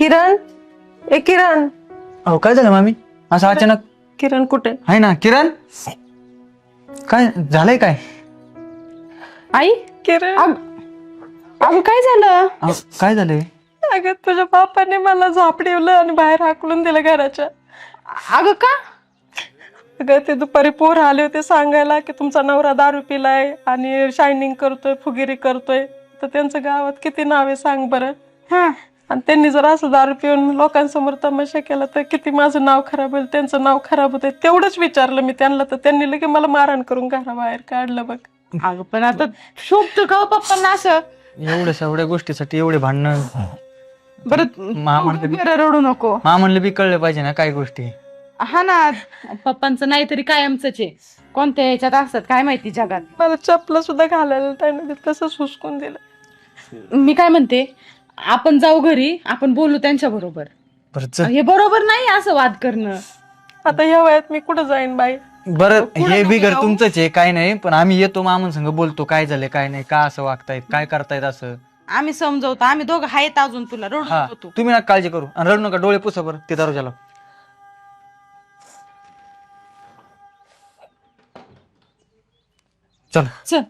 किरण, ए किरण. अहो काय झालं मामी असं अचानक? किरण कुठे? आहे ना किरण. काय झालंय काय? आई किरण, अगं काय झालं? अहो, काय झालंय? अगं तुझ्या बापाने मला झापडीवलं आणि बाहेर हाकलून दिलं घराच्या. अगं का? अगं ते दुपारी पोर आले होते सांगायला की तुमचा नवरा दारू पिलाय आणि शायनिंग करतोय, फुगिरी करतोय. तर त्यांचं गावात किती नाव आहे सांग बरं. हा आणि त्यांनी जर असं दारू पिऊन लोकांसमोर तमाशा केला तर किती माझं नाव खराब होईल, त्यांचं नाव खराब होतंय. तेवढंच विचारलं मी त्यांना, तर त्यांनी लगे मला मारहाण करून घराबाहेर काढलं बघ. अगं पण आता शोभतं का हो पप्पांना असं? एवढ्या गोष्टीसाठी एवढे भांडणं. बरं म्हणलं तू बरं रडू नको. म्हणलं बी कळलं पाहिजे ना काय गोष्टी. हा ना, पप्पांचं नाहीतरी कायमचंच आहे. कोणत्या ह्याच्यात असतात काय माहिती जगात. मला चपला सुद्धा घालायला त्याने तसंच हुसकून दिलं. मी काय म्हणते, आपण जाऊ घरी, आपण बोलू त्यांच्या बरोबर. बरं चल. हे बरोबर नाही असं वाद करणं. आता ह्या वयात मी कुठं जाईन बाई. बरं हे बी घर तुमचंच आहे काय नाही, पण आम्ही येतो मामांसंग बोलतो काय झालंय काय नाही, का असं वागतायत, काय करतायत असं. आम्ही समजवतो, आम्ही दोघं आहेत अजून, तुला रडू हा नको तू. तुम्ही नका काळजी करू आणि रडू नका. डोळे पुसा बरं ते दरवाजाला. चल चल